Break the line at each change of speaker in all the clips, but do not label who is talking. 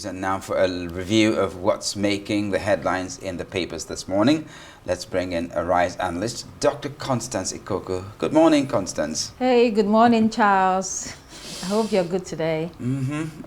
news. And now for a review of what's making the headlines in the papers this morning, let's bring in a RISE analyst, Dr. Constance Ikoko. Good morning, Constance.
Hey, good morning, Charles. I hope you're good today.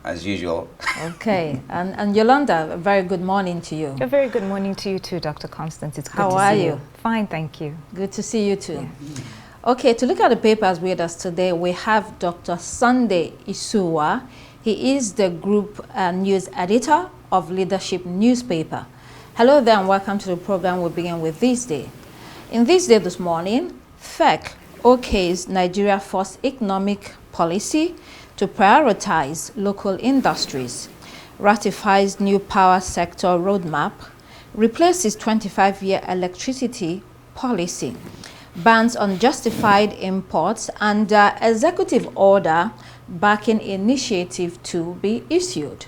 As usual.
Okay, and Yolanda, a very good morning to you.
A very good morning to you too, Dr. Constance. It's good
How
to
are
see
you?
Fine, thank you.
Good to see you too.
Yeah.
Okay, to look at the papers with us today, we have Dr. Sunday Isua. He is the group news editor of Leadership newspaper. Hello there and welcome to the program. We'll begin with This Day. In This Day this morning, FEC okays Nigeria first economic policy to prioritize local industries, ratifies new power sector roadmap, replaces 25-year electricity policy, bans unjustified imports, and executive order backing initiative to be issued.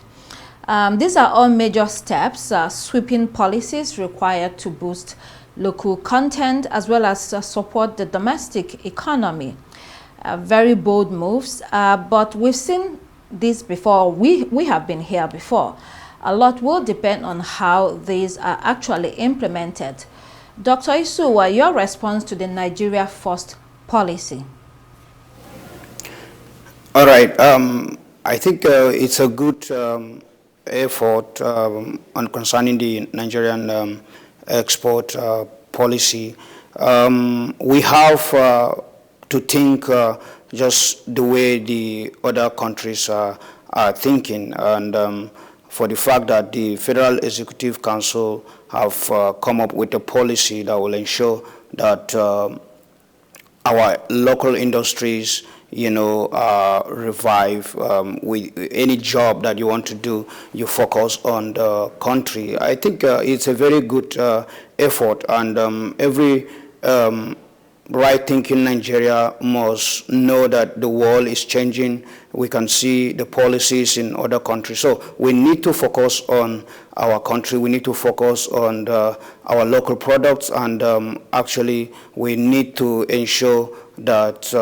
These are all major steps, sweeping policies required to boost local content as well as support the domestic economy. Very bold moves, but we've seen this before. We have been here before. A lot will depend on how these are actually implemented. Dr. Isua, your response to the Nigeria First policy?
All right. I think it's a good effort on concerning the Nigerian export policy. We have to think just the way the other countries are thinking, and for the fact that the Federal Executive Council have come up with a policy that will ensure that our local industries, revive. With any job that you want to do, you focus on the country. I think it's a very good effort, and every right-thinking Nigeria must know that the world is changing. We can see the policies in other countries. So we need to focus on our country. We need to focus on our local products, and actually we need to ensure that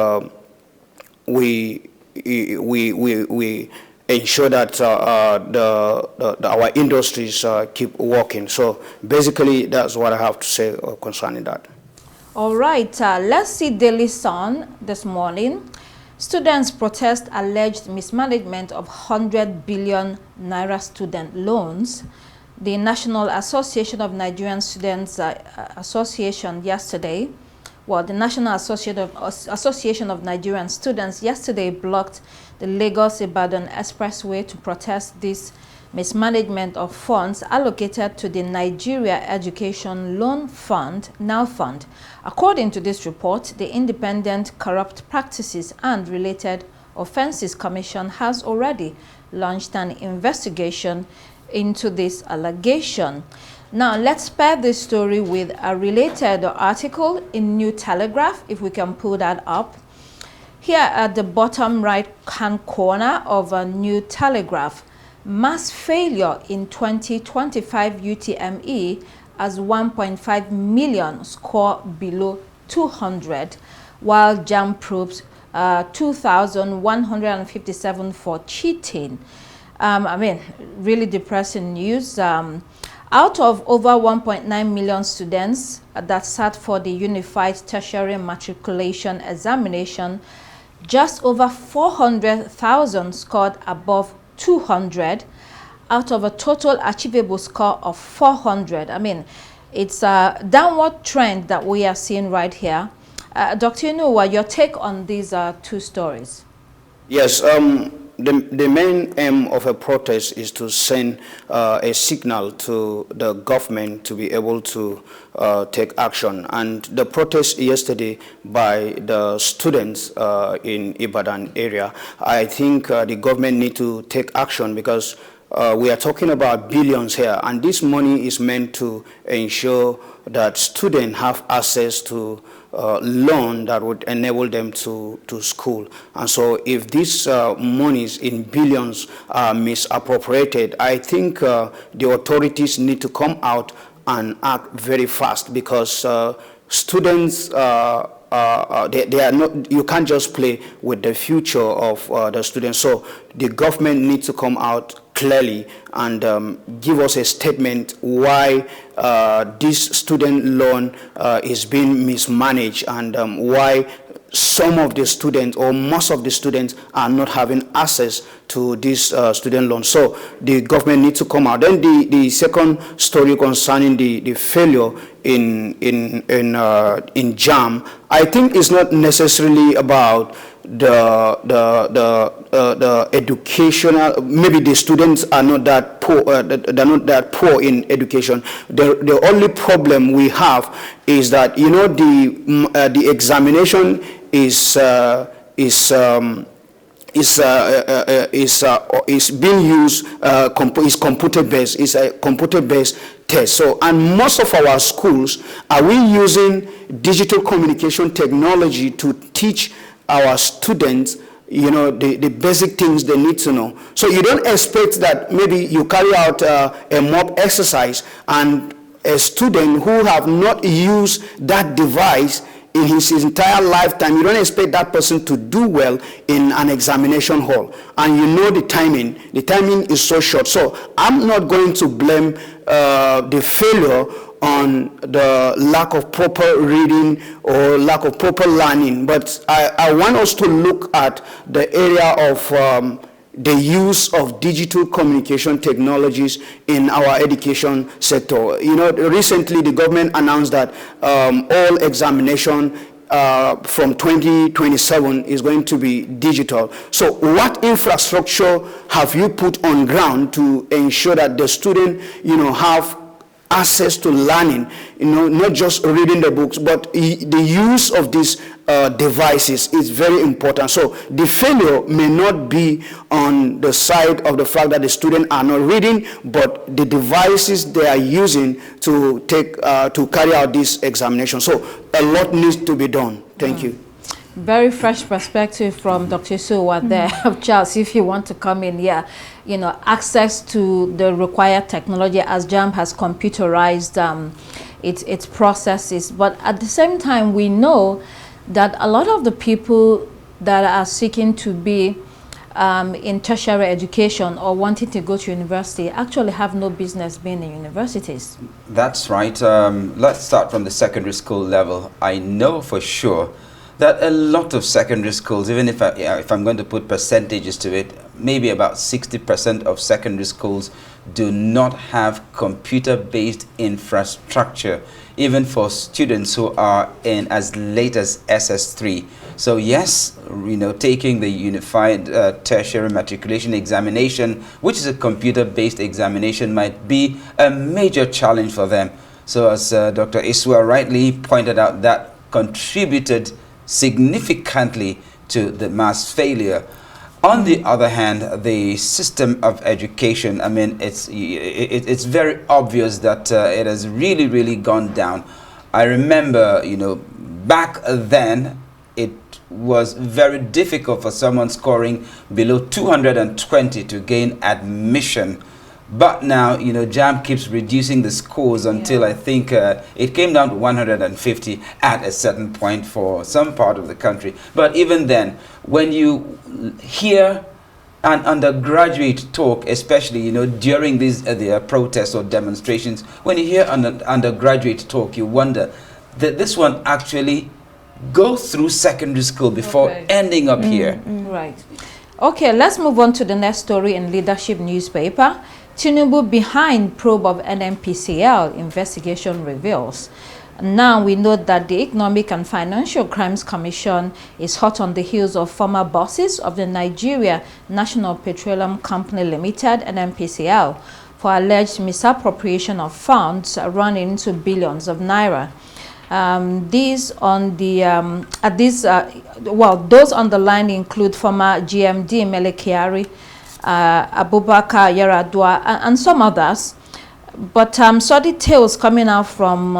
we ensure that our industries keep working. So basically, that's what I have to say concerning that.
All right, let's see Daily Sun this morning. Students protest alleged mismanagement of 100 billion naira student loans. The National Association of Nigerian Students Association yesterday, the National Association of Nigerian Students yesterday blocked the Lagos-Ibadan Expressway to protest this mismanagement of funds allocated to the Nigeria Education Loan Fund, NOW Fund. According to this report, the Independent Corrupt Practices and Related Offences Commission has already launched an investigation into this allegation. Now, let's pair this story with a related article in New Telegraph, if we can pull that up. Here at the bottom right-hand corner of a New Telegraph, mass failure in 2025 UTME as 1.5 million score below 200, while JAM probes 2,157 for cheating. Really depressing news. Out of over 1.9 million students that sat for the Unified Tertiary Matriculation Examination, just over 400,000 scored above 200 out of a total achievable score of 400. It's a downward trend that we are seeing right here. Dr. Inua, your take on these two stories?
Yes, the main aim of a protest is to send a signal to the government to be able to take action. And the protest yesterday by the students in Ibadan area, I think the government need to take action, because we are talking about billions here, and this money is meant to ensure that students have access to loan that would enable them to school. And so if these monies in billions are misappropriated, I think the authorities need to come out and act very fast, because students they are not, you can't just play with the future of the students. So the government needs to come out clearly and give us a statement why this student loan is being mismanaged and why some of the students or most of the students are not having access to this student loan. So the government needs to come out. Then the second story concerning the failure in JAM, I think it's not necessarily about the educational. Maybe the students are not that poor. They're not that poor in education. The only problem we have is that the examination is being used, is computer based. It's a computer based test. So, and most of our schools, are we using digital communication technology to teach our students, the basic things they need to know? So you don't expect that maybe you carry out a mock exercise and a student who have not used that device in his entire lifetime, you don't expect that person to do well in an examination hall. And the timing is so short. So I'm not going to blame the failure on the lack of proper reading or lack of proper learning, but I want us to look at the area of the use of digital communication technologies in our education sector. Recently the government announced that all examination from 2027 is going to be digital. So what infrastructure have you put on ground to ensure that the student, have access to learning, not just reading the books, but the use of these devices is very important. So the failure may not be on the side of the fact that the students are not reading, but the devices they are using to carry out this examination. So a lot needs to be done. Thank you.
Very fresh perspective from Dr. Isua there. Charles, if you want to come in here, access to the required technology, as JAM has computerized its processes. But at the same time, we know that a lot of the people that are seeking to be in tertiary education or wanting to go to university actually have no business being in universities.
That's right. Let's start from the secondary school level. I know for sure that a lot of secondary schools, even if I'm going to put percentages to it, maybe about 60% of secondary schools do not have computer-based infrastructure, even for students who are in as late as SS3. So yes, taking the Unified Tertiary Matriculation Examination, which is a computer-based examination, might be a major challenge for them. So as Dr. Isua rightly pointed out, that contributed significantly to the mass failure. On the other hand, the system of education, I mean, it's very obvious that it has really, really gone down. I remember, back then, it was very difficult for someone scoring below 220 to gain admission. But now, JAM keeps reducing the scores until I think it came down to 150 at a certain point for some part of the country. But even then, when you hear an undergraduate talk, especially, during these protests or demonstrations, when you hear an undergraduate talk, you wonder that this one actually goes through secondary school before ending up here.
Right. Okay, let's move on to the next story in Leadership newspaper. Tinubu behind probe of NNPCL, investigation reveals. Now we know that the Economic and Financial Crimes Commission is hot on the heels of former bosses of the Nigeria National Petroleum Company Limited, NNPCL, for alleged misappropriation of funds running into billions of naira. Those on the line include former GMD Mele Kyari, Abubakar Yaradua, and some others. But some details coming out from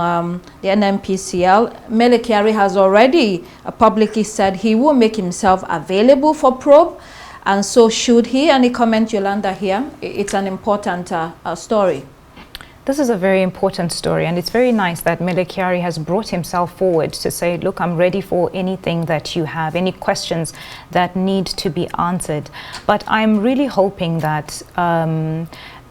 the NNPCL. Mele Kyari has already publicly said he will make himself available for probe, and so should he. Any comment, Yolanda, here? It's an important story.
This is a very important story, and it's very nice that Mele Kyari has brought himself forward to say, look, I'm ready for anything that you have, any questions that need to be answered. But I'm really hoping that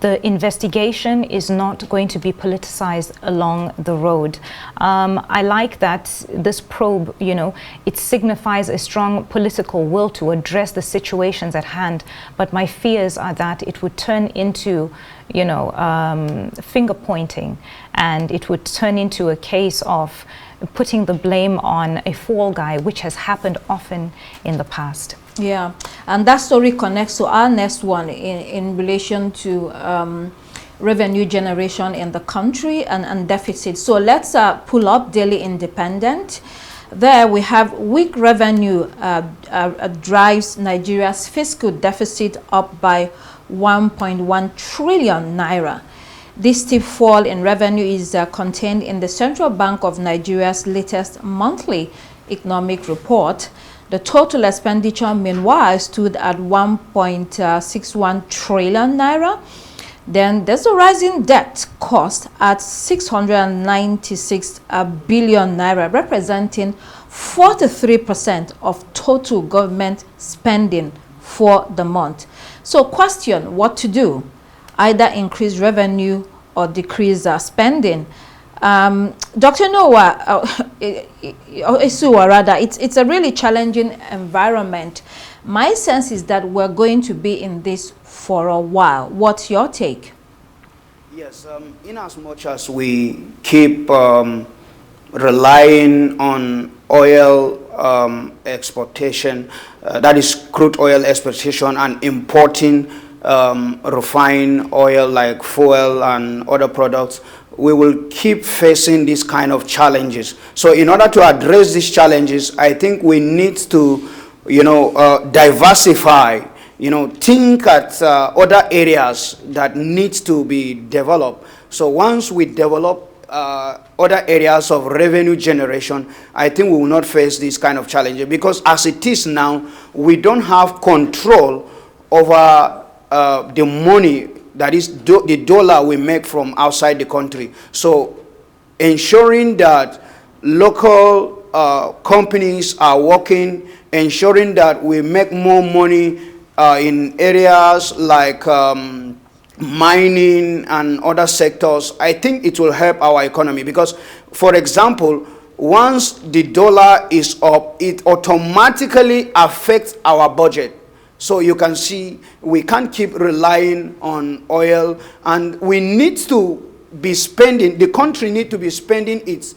the investigation is not going to be politicized along the road. I like that this probe, you know, it signifies a strong political will to address the situations at hand. But my fears are that it would turn into, you know, finger pointing, and it would turn into a case of putting the blame on a fall guy, which has happened often in the past.
Yeah, and that story connects to our next one in relation to revenue generation in the country and deficit. So let's pull up Daily Independent. There we have weak revenue drives Nigeria's fiscal deficit up by 1.1 trillion naira. This steep fall in revenue is contained in the Central Bank of Nigeria's latest monthly economic report. The total expenditure, meanwhile, stood at 1.61 trillion naira. Then there's a rising debt cost at 696 billion naira, representing 43% of total government spending for the month. So question, what to do? Either increase revenue or decrease spending. Dr. Noah, Isua rather, it's a really challenging environment. My sense is that we're going to be in this for a while. What's your take?
Yes, in as much as we keep relying on oil exportation, that is crude oil exportation, and importing refined oil like fuel and other products, we will keep facing these kind of challenges. So in order to address these challenges, I think we need to, diversify, think at other areas that needs to be developed. So once we develop other areas of revenue generation, I think we will not face this kind of challenges, because as it is now, we don't have control over the money, that is the dollar we make from outside the country. So ensuring that local companies are working, ensuring that we make more money in areas like mining and other sectors, I think it will help our economy. Because, for example, once the dollar is up, it automatically affects our budget. So you can see we can't keep relying on oil, and we need to be spending, the country need to be spending its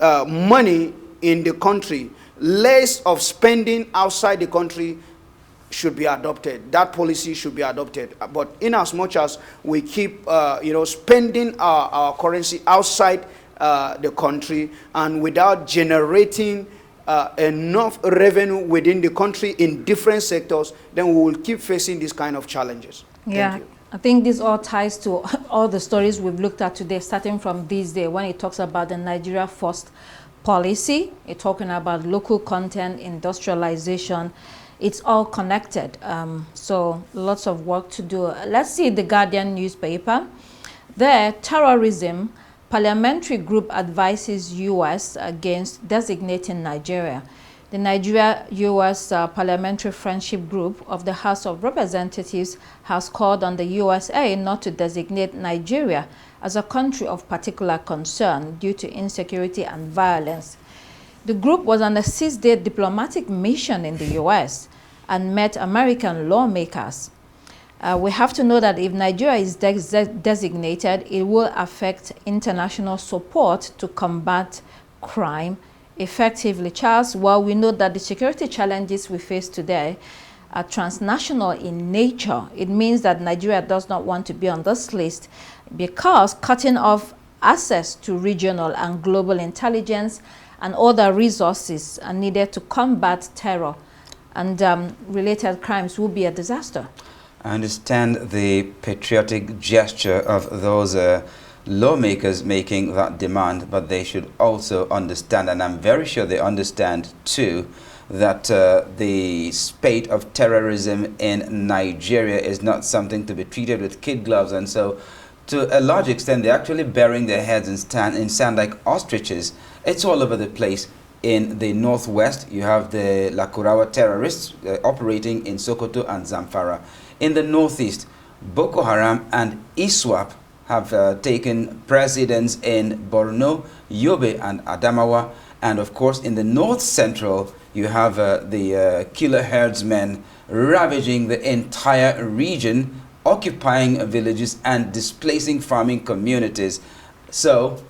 money in the country. Less of spending outside the country should be adopted. That policy should be adopted. But in as much as we keep spending our currency outside the country, and without generating enough revenue within the country in different sectors, then we will keep facing these kind of challenges.
Yeah, I think this all ties to all the stories we've looked at today, starting from this day when it talks about the Nigeria First policy. It's talking about local content, industrialization. It's all connected. So lots of work to do. Let's see the Guardian newspaper. There, terrorism. Parliamentary group advises U.S. against designating Nigeria. The Nigeria-U.S. Parliamentary Friendship Group of the House of Representatives has called on the USA not to designate Nigeria as a country of particular concern due to insecurity and violence. The group was on a 6-day diplomatic mission in the U.S. and met American lawmakers. We have to know that if Nigeria is designated, it will affect international support to combat crime effectively. Charles, well, we know that the security challenges we face today are transnational in nature. It means that Nigeria does not want to be on this list because cutting off access to regional and global intelligence and other resources are needed to combat terror and related crimes will be a disaster.
I understand the patriotic gesture of those lawmakers making that demand, but they should also understand, and I'm very sure they understand too, that the spate of terrorism in Nigeria is not something to be treated with kid gloves. And so to a large extent, they're actually burying their heads in sand like ostriches. It's all over the place. In the northwest, you have the Lakurawa terrorists operating in Sokoto and Zamfara. In the northeast, Boko Haram and ISWAP have taken precedence in Borno, Yobe, and Adamawa. And of course, in the north central, you have the killer herdsmen ravaging the entire region, occupying villages and displacing farming communities. So,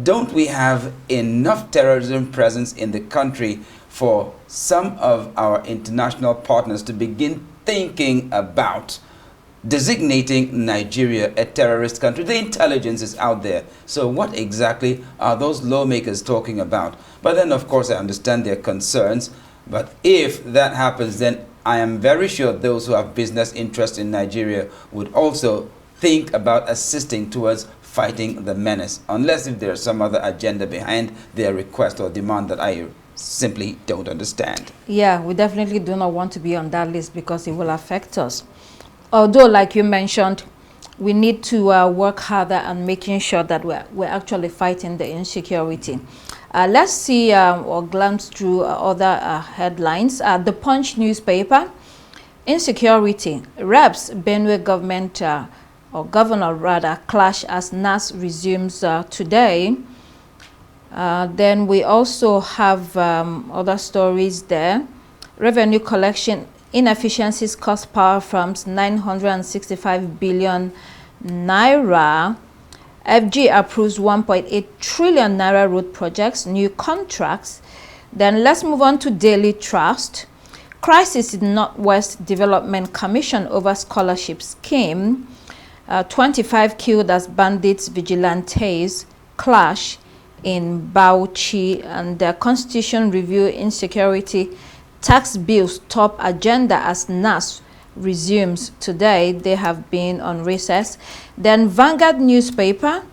don't we have enough terrorism presence in the country for some of our international partners to begin thinking about designating Nigeria a terrorist country? The intelligence is out there. So what exactly are those lawmakers talking about? But then, of course, I understand their concerns. But if that happens, then I am very sure those who have business interests in Nigeria would also think about assisting towards fighting the menace, unless if there's some other agenda behind their request or demand that I simply don't understand.
Yeah, we definitely do not want to be on that list because it will affect us. Although, like you mentioned, we need to work harder on making sure that we're actually fighting the insecurity. Let's see or glance through other headlines. The Punch newspaper, insecurity, reps Benue government or governor rather, clash as NAS resumes today. Then we also have other stories there. Revenue collection inefficiencies cost power firms 965 billion naira. FG approves 1.8 trillion naira road projects, new contracts. Then let's move on to Daily Trust. Crisis in Northwest Development Commission over scholarship scheme. 25 killed as bandits, vigilantes clash in Bauchi. And the Constitution Review insecurity tax bills top agenda as NAS resumes today. They have been on recess. Then Vanguard newspaper.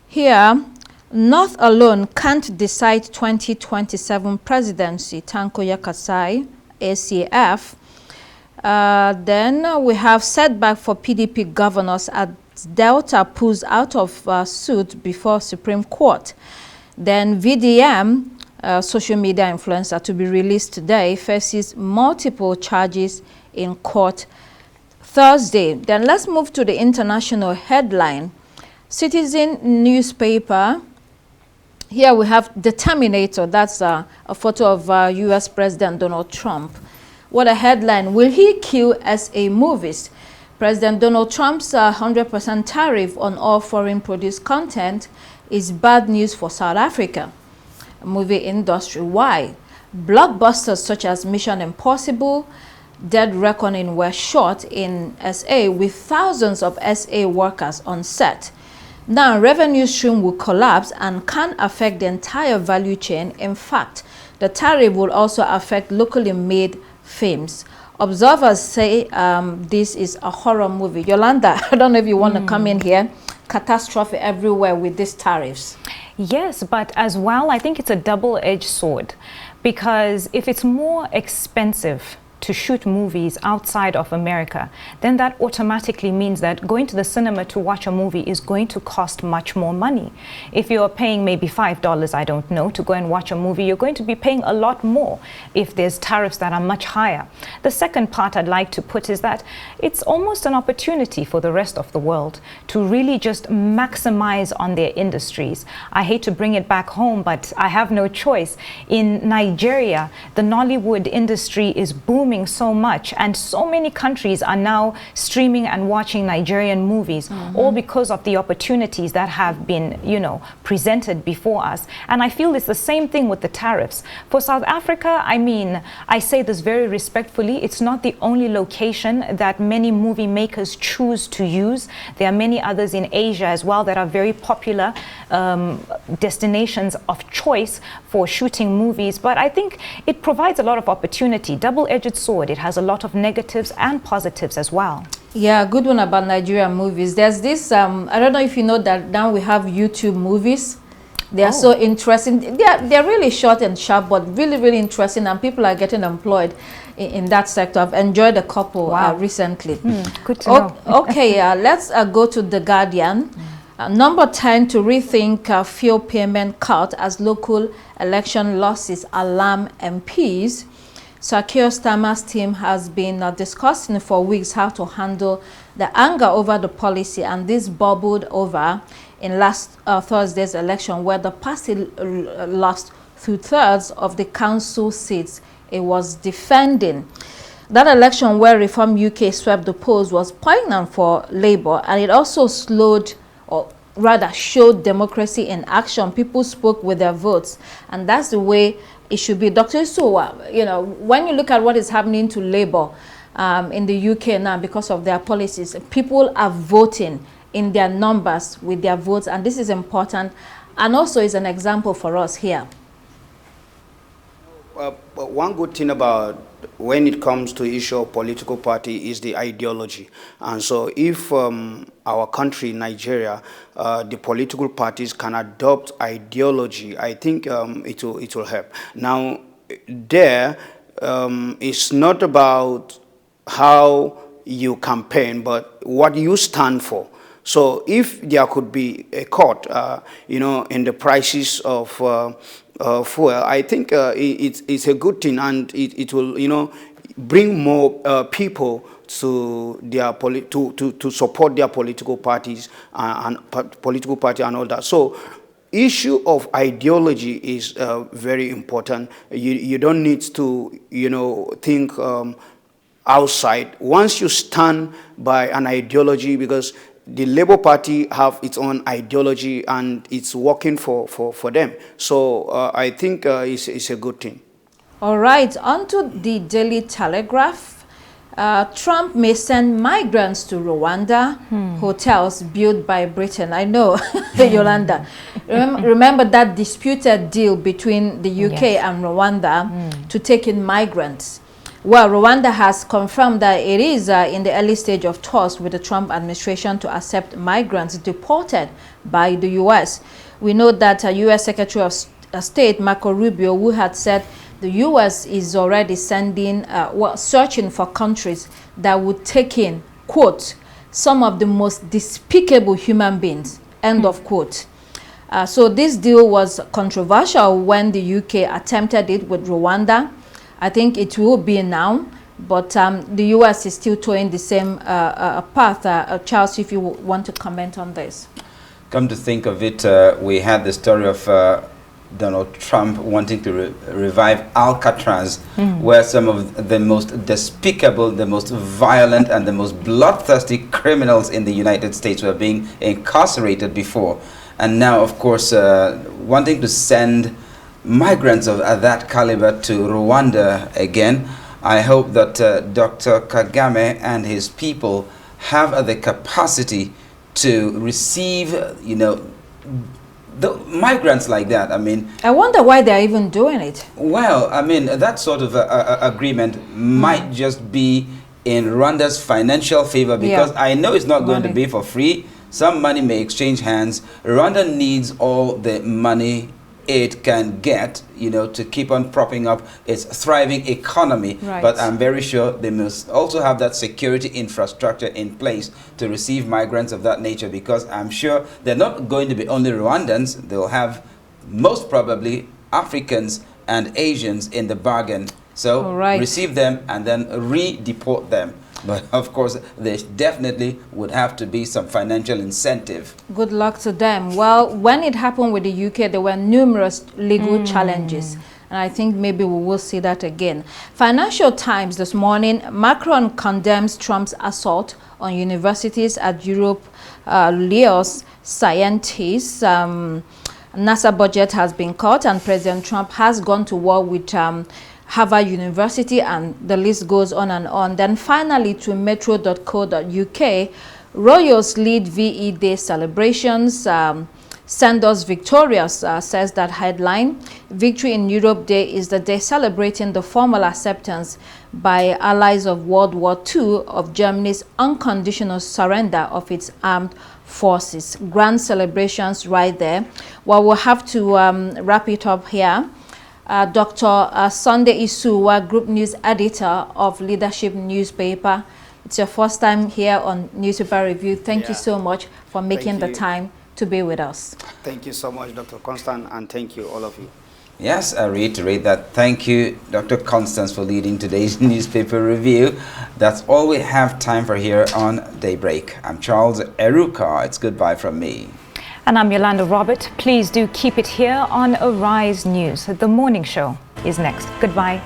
Here, North alone can't decide 2027 presidency. Tanko Yakasai, ACF. Then we have setback for PDP governors as Delta pulls out of suit before Supreme Court. Then VDM, social media influencer, to be released today, faces multiple charges in court Thursday. Then let's move to the international headline. Citizen newspaper. Here we have the Terminator. That's a photo of US President Donald Trump. What a headline. Will he kill SA movies? President Donald Trump's 100% tariff on all foreign produced content is bad news for South Africa movie industry. Why? Blockbusters such as Mission Impossible, Dead Reckoning were shot in SA with thousands of SA workers on set. Now, revenue stream will collapse and can affect the entire value chain. In fact, the tariff will also affect locally made films. Observers say this is a horror movie. Yolanda, I don't know if you want to come in here. Catastrophe everywhere with these tariffs.
Yes, but as well, I think it's a double-edged sword, because if it's more expensive to shoot movies outside of America, then that automatically means that going to the cinema to watch a movie is going to cost much more money. If you're paying maybe $5, I don't know, to go and watch a movie, you're going to be paying a lot more if there's tariffs that are much higher. The second part I'd like to put is that it's almost an opportunity for the rest of the world to really just maximize on their industries. I hate to bring it back home, but I have no choice. In Nigeria, the Nollywood industry is booming so much, and so many countries are now streaming and watching Nigerian movies, all because of the opportunities that have been, presented before us. And I feel it's the same thing with the tariffs. For South Africa, I mean, I say this very respectfully, it's not the only location that many movie makers choose to use. There are many others in Asia as well that are very popular destinations of choice for shooting movies. But I think it provides a lot of opportunity, double-edged sword. It has a lot of negatives and positives as well.
Yeah, good one about Nigerian movies. There's this, I don't know if you know that now we have YouTube movies. They are so interesting. They're really short and sharp, but really, really interesting, and people are getting employed. in that sector. I've enjoyed a couple recently.
Good to know.
Okay, let's go to The Guardian. Number 10, to rethink fuel payment cut as local election losses alarm MPs. Sir Keir Starmer's team has been discussing for weeks how to handle the anger over the policy, and this bubbled over in last Thursday's election, where the party lost 2/3 of the council seats it was defending. That election, where Reform UK swept the polls, was poignant for Labour, and it also slowed, or rather showed, democracy in action. People spoke with their votes, and that's the way it should be. Dr. Isua, you know, when you look at what is happening to Labour in the UK now because of their policies, people are voting in their numbers with their votes, and this is important, and also is an example for us here.
But one good thing about when it comes to issue of political party is the ideology. And so if our country, Nigeria, the political parties can adopt ideology, I think it will help. Now, there, it's not about how you campaign, but what you stand for. So if there could be a cut, you know, in the prices of fuel, I think it's a good thing, and it will, you know, bring more people to their to support their political parties and political party and all that. So issue of ideology is very important. You don't need to, you know, think outside. Once you stand by an ideology, because the Labour Party have its own ideology and it's working for them. So I think it's a good thing.
All right, on to the Daily Telegraph. Trump may send migrants to Rwanda, hotels built by Britain. I know, Yolanda. Remember that disputed deal between the UK and Rwanda to take in migrants. Well, Rwanda has confirmed that it is in the early stage of talks with the Trump administration to accept migrants deported by the U.S. We know that U.S. Secretary of State Marco Rubio, who had said the U.S. is already sending, searching for countries that would take in, quote, some of the most despicable human beings, end of quote. So this deal was controversial when the UK attempted it with Rwanda. I think it will be now, but the U.S. is still toeing the same path. Charles, if you want to comment on this.
Come to think of it, we had the story of Donald Trump wanting to revive Alcatraz, where some of the most despicable, the most violent, and the most bloodthirsty criminals in the United States were being incarcerated before. And now, of course, wanting to send migrants of that caliber to Rwanda again. I hope that Dr. Kagame and his people have the capacity to receive, you know, the migrants like that. I mean,
I wonder why they're even doing it.
Well, I mean, that sort of agreement might just be in Rwanda's financial favor, because I know it's not going to be for free. Some money may exchange hands. Rwanda needs all the money it can get, you know, to keep on propping up its thriving economy.
Right.
But I'm very sure they must also have that security infrastructure in place to receive migrants of that nature, because I'm sure they're not going to be only Rwandans. They'll have most probably Africans and Asians in the bargain. So receive them and then re-deport them. But of course, there definitely would have to be some financial incentive.
Good luck to them. Well, when it happened with the UK, there were numerous legal challenges. And I think maybe we will see that again. Financial Times this morning, Macron condemns Trump's assault on universities at Europe, Leo's scientists. NASA budget has been cut, and President Trump has gone to war with Harvard University, and the list goes on and on. Then finally to metro.co.uk, Royals lead VE Day celebrations. Send us victorious, says that headline. Victory in Europe Day is the day celebrating the formal acceptance by allies of World War II of Germany's unconditional surrender of its armed forces. Grand celebrations right there. Well, we'll have to wrap it up here. Dr. Sunday Isua, Group News Editor of Leadership Newspaper. It's your first time here on Newspaper Review. Thank you so much for making the time to be with us.
Thank you so much, Dr. Constant, and thank you, all of you.
Yes, I reiterate that. Thank you, Dr. Constance, for leading today's newspaper review. That's all we have time for here on Daybreak. I'm Charles Eruka. It's goodbye from me.
And I'm Yolanda Robert. Please do keep it here on Arise News. The morning show is next. Goodbye.